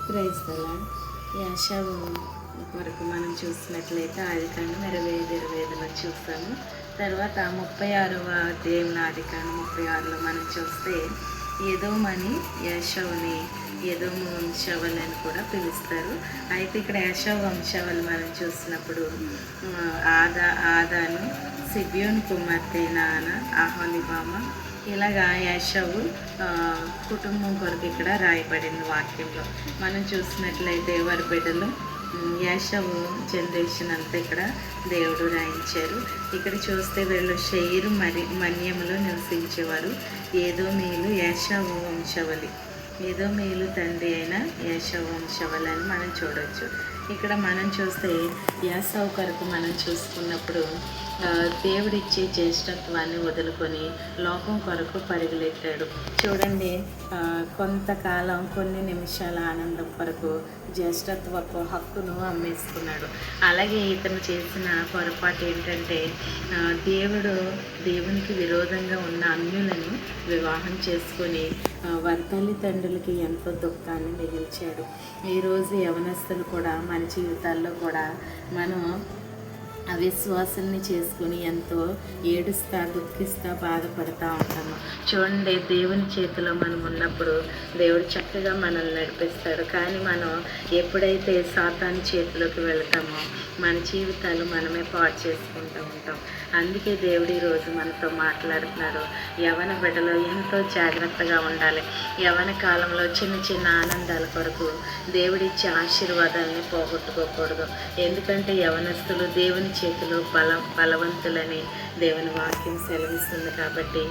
Praise the lord. యాషావు వరకు మనం చూసినట్లయితే ఆదికాండం 25:25లో చూస్తాము. తర్వాత 36వ అధ్యాయం ఆదికాండం 36లో మనం చూస్తే ఎదోమని యాషావుని ఎదోము వంశావళి అని కూడా పిలుస్తారు. అయితే ఇక్కడ యాషావు వంశావళి మనం చూసినప్పుడు ఆదాను, సిబియోను కుమార్తె నాన్న, అహోలిబామ, ఇలాగా యాషావు కుటుంబం కొరకు ఇక్కడ రాయబడింది వాక్యంలో. మనం చూసినట్లయితే వారి బిడ్డలు యాషావు జనరేషన్ అంతా ఇక్కడ దేవుడు రాయించారు. ఇక్కడ చూస్తే వీళ్ళు షెయిరు మన్యములో నివసించేవారు. ఏదోమీయులు యాషావు వంశావళి, ఏదోమీయులు తండ్రి అయిన యాషావు వంశావళి అని మనం చూడవచ్చు. ఇక్కడ మనం చూస్తే యాసావు కొరకు మనం చూసుకున్నప్పుడు దేవుడిచ్చే జ్యేష్ఠత్వాన్ని వదులుకొని లోకం కొరకు పరుగులెట్టాడు. చూడండి, కొంతకాలం కొన్ని నిమిషాల ఆనందం కొరకు జ్యేష్ఠత్వపు హక్కును అమ్మేసుకున్నాడు. అలాగే ఇతను చేసిన పొరపాటు ఏంటంటే దేవునికి విరోధంగా ఉన్న అన్యులను వివాహం చేసుకొని వారి తల్లిదండ్రులకి ఎంతో దుఃఖాన్ని మిగిల్చాడు. ఈరోజు యవనస్తులు కూడా మన జీవితాల్లో కూడా మనం అవిశ్వాసాన్ని చేసుకుని ఎంతో ఏడుస్తా, దుఃఖిస్తా, బాధపడుతూ ఉంటాము. చూడండి, దేవుని చేతిలో మనం ఉన్నప్పుడు దేవుడు చక్కగా మనల్ని నడిపిస్తాడు. కానీ మనం ఎప్పుడైతే సాతాను చేతిలోకి వెళ్తామో మన జీవితాలు మనమే పాడు చేసుకుంటూ ఉంటాం. అందుకే దేవుడు ఈరోజు మనతో మాట్లాడుతున్నారు. యవన బిడ్డలో ఎంతో జాగ్రత్తగా ఉండాలి. యవన కాలంలో చిన్న చిన్న ఆనందాల కొరకు దేవుడిచ్చే ఆశీర్వాదాలని పోగొట్టుకోకూడదు. ఎందుకంటే యవనస్తులు దేవుని చేతిలో బలవంతులని దేవుని వాక్యం సెలవిస్తుంది. కాబట్టి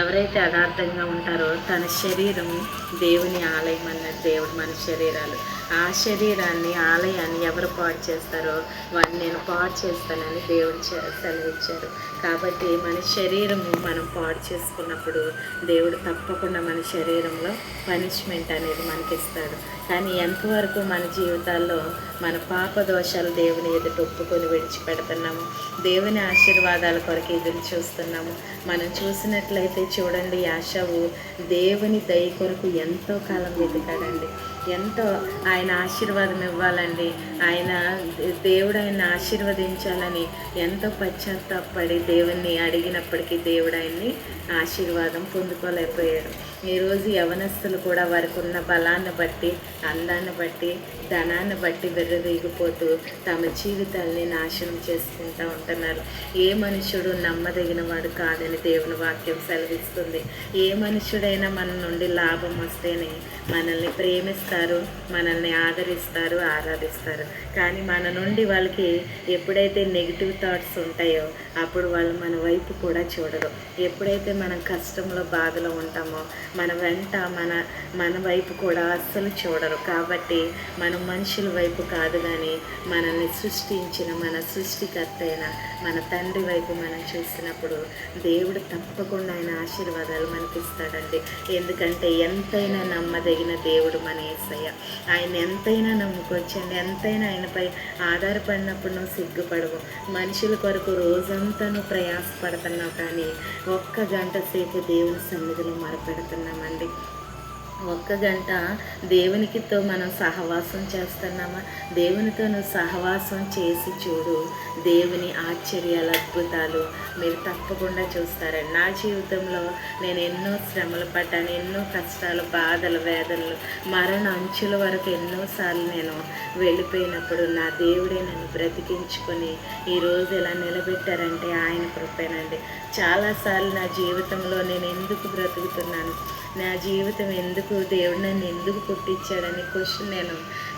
ఎవరైతే యథార్థంగా ఉంటారో తన శరీరము దేవుని ఆలయం అన్నది దేవుడు మన శరీరాలు. ఆ శరీరాన్ని, ఆలయాన్ని ఎవరు పాడు చేస్తారో వాడిని నేను పాడు చేస్తానని దేవుడు సెలవిచ్చారు. కాబట్టి మన శరీరము మనం పాడు చేసుకున్నప్పుడు దేవుడు తప్పకుండా మన శరీరంలో పనిష్మెంట్ అనేది మనకిస్తాడు. కానీ ఎంతవరకు మన జీవితాల్లో మన పాప దోషాలు దేవుని ఎదుట ఒప్పుకొని విడిచిపెడుతున్నాము, దేవుని ఆశీర్వాదాల కొరకు ఎదురు చూస్తున్నాము. మనం చూసినట్లయితే చూడండి, యాషావు దేవుని దయ కొరకు ఎంతో కాలం వెతికాడండి. ఎంతో ఆయన ఆశీర్వాదం ఇవ్వాలండి, దేవుడు ఆయన ఆశీర్వదించాలని ఎంతో పశ్చాత్తాపడి దేవుణ్ణి అడిగినప్పటికీ దేవుడు ఆయన్ని ఆశీర్వాదం పొందుకోలేకపోయాడు. ఈరోజు యవనస్తులు కూడా వారికి ఉన్న బలాన్ని బట్టి, అందాన్ని బట్టి, ధనాన్ని బట్టి విర్రవీగిపోతూ తమ జీవితాల్ని నాశనం చేసుకుంటూ ఉంటున్నారు. ఏ మనుషుడు నమ్మదగిన వాడు కాదని దేవుని వాక్యం సెలవిస్తుంది. ఏ మనుషుడైనా మన నుండి లాభం వస్తేనే మనల్ని ప్రేమిస్తారు, మనల్ని ఆదరిస్తారు, ఆరాధిస్తారు. కానీ మన నుండి వాళ్ళకి ఎప్పుడైతే నెగిటివ్ థాట్స్ ఉంటాయో అప్పుడు వాళ్ళు మన వైపు కూడా చూడరు. ఎప్పుడైతే మనం కష్టంలో, బాధలో ఉంటామో మన వెంట మన వైపు కూడా అస్సలు చూడరు. కాబట్టి మనం మనుషుల వైపు కాదు, కానీ మనల్ని సృష్టించిన మన సృష్టికర్త అయిన మన తండ్రి వైపు మనం చూసినప్పుడు దేవుడు తప్పకుండా ఆయన ఆశీర్వాదాలు మనకిస్తాడండి. ఎందుకంటే ఎంతైనా నమ్మదగిన దేవుడు మన యేసయ్య. ఆయన ఎంతైనా నమ్ముకోవచ్చండి. ఎంతైనా ఆయనపై ఆధారపడినప్పుడు నువ్వు సిగ్గుపడవు. మనుషుల కొరకు రోజంతా నువ్వు ప్రయాసపడుతున్నావు, కానీ ఒక్క గంట సేపు దేవుని సన్నిధిలో మొరపెడుతున్నామండి. ఒక్క గంట దేవునికితో మనం సహవాసం చేస్తున్నామా? దేవునితో నువ్వు సహవాసం చేసి చూడు, దేవుని ఆశ్చర్యాలు, అద్భుతాలు మీరు తప్పకుండా చూస్తారండి. నా జీవితంలో నేను ఎన్నో శ్రమలు పడ్డాను, ఎన్నో కష్టాలు, బాధలు, వేదనలు, మరణ అంచుల వరకు ఎన్నోసార్లు నేను వెళ్ళిపోయినప్పుడు నా దేవుడే నన్ను బ్రతికించుకొని ఈరోజు ఇలా నిలబెట్టారంటే ఆయన కృపేనండి. చాలాసార్లు నా జీవితంలో నేను ఎందుకు బ్రతుకుతున్నాను, నా జీవితం ఎందుకు, దేవుడు నన్ను ఎందుకు పుట్టించాడని క్వశ్చన్ నేను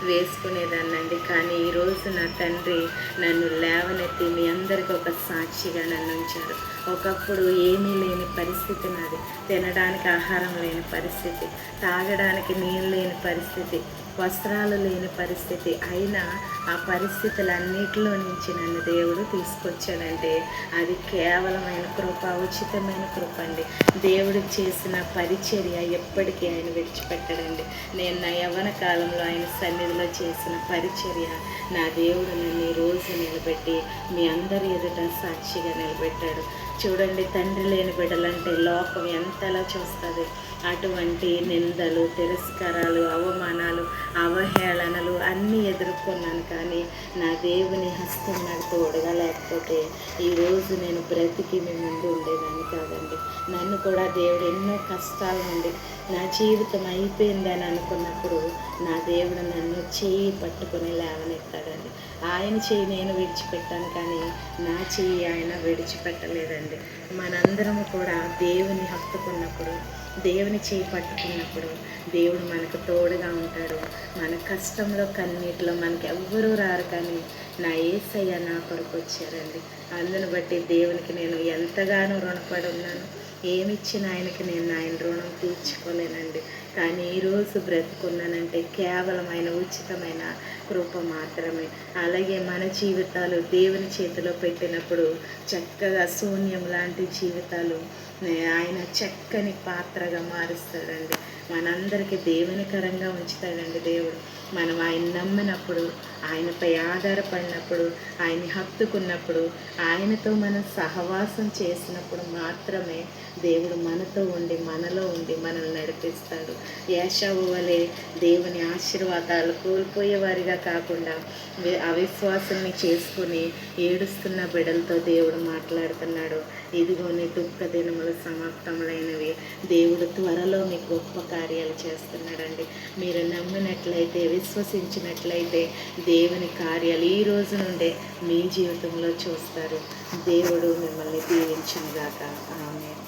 వేసుకునేదాన్నండి. కానీ ఈరోజు నా తండ్రి నన్ను లేవనెత్తి మీ అందరికీ ఒక సాక్షిగా నన్ను ఉంచారు. ఒకప్పుడు ఏమీ లేని పరిస్థితి నాది, తినడానికి ఆహారం లేని పరిస్థితి, తాగడానికి నీళ్ళు లేని పరిస్థితి, వస్త్రాలు లేని పరిస్థితి. అయినా ఆ పరిస్థితులన్నిటిలో నుంచి నన్ను దేవుడు తీసుకొచ్చాడంటే అది కేవలమైన కృప, ఉచితమైన కృప అండి. దేవుడు చేసిన పరిచర్య ఎప్పటికీ ఆయన విడిచిపెట్టడండి. నేను నా యవ్వన కాలంలో ఆయన సన్నిధిలో చేసిన పరిచర్య నా దేవుడు నన్ను ఈరోజు నిలబెట్టి మీ అందరి ఎదుట సాక్షిగా నిలబెట్టాడు. చూడండి, తండ్రి లేని బిడ్డలంటే లోకం ఎంతలా చూస్తుంది. అటువంటి నిందలు, తిరస్కారాలు, అవమానాలు, అవహేళన ఎదుర్కొన్నాను, కానీ నా దేవుని హస్తం నాకు తోడుగా లేకపోతే ఈరోజు నేను బ్రతికి మీ ముందు ఉండేదాన్ని కాదండి. నన్ను కూడా దేవుడు ఎన్నో కష్టాల నుండి నా జీవితం అయిపోయిందని అనుకున్నప్పుడు నా దేవుడు నన్ను చేయి పట్టుకొని లేవనెత్తాడండి. ఆయన చేయి నేను విడిచిపెట్టాను, కానీ నా చెయ్యి ఆయన విడిచిపెట్టలేదండి. మనందరము కూడా దేవుని హత్తుకున్నప్పుడు, దేవుని చేయి పట్టుకున్నప్పుడు దేవుడు మనకు తోడుగా ఉంటాడు. మన కష్టంలో కన్నీటిలో మనకి ఎవ్వరూ రారు, కానీ నా యేసయ్య నా కొరకు వచ్చారండి. అందును బట్టి దేవునికి నేను ఎంతగానో రుణపడి ఉన్నాను. ఏమిచ్చిన ఆయనకి నేను ఆయన రుణం తీర్చుకోలేనండి. కానీ ఈరోజు బ్రతుకున్నానంటే కేవలం ఆయన ఉచితమైన కృప మాత్రమే. అలాగే మన జీవితాలు దేవుని చేతిలో పెట్టినప్పుడు చక్కగా శూన్యం లాంటి జీవితాలు ఆయన చక్కని పాత్రగా మారుస్తాడండి. మనందరికీ దేవునికరంగా ఉంచుతాడండి దేవుడు. మనం ఆయన నమ్మినప్పుడు, ఆయనపై ఆధారపడినప్పుడు, ఆయన్ని హత్తుకున్నప్పుడు, ఆయనతో మనం సహవాసం చేసినప్పుడు మాత్రమే దేవుడు మనతో ఉండి మనలో ఉండి మనల్ని నడిపిస్తాడు. ఏశావు వలె దేవుని ఆశీర్వాదాలు కోల్పోయేవారిగా కాకుండా అవిశ్వాసాన్ని చేసుకుని ఏడుస్తున్న బిడ్డలతో దేవుడు మాట్లాడుతున్నాడు. ఇదిగో నీ దుఃఖ దినములు సమాప్తములైనవి. దేవుడు త్వరలో మీ గొప్ప కార్యాలు చేస్తున్నాడండి. మీరు నమ్మినట్లయితే, విశ్వసించినట్లయితే దేవుని కార్యాలు ఈ రోజు నుండే మీ జీవితంలో చూస్తారు. దేవుడు మిమ్మల్ని దీవించునుగాక. ఆమేన్.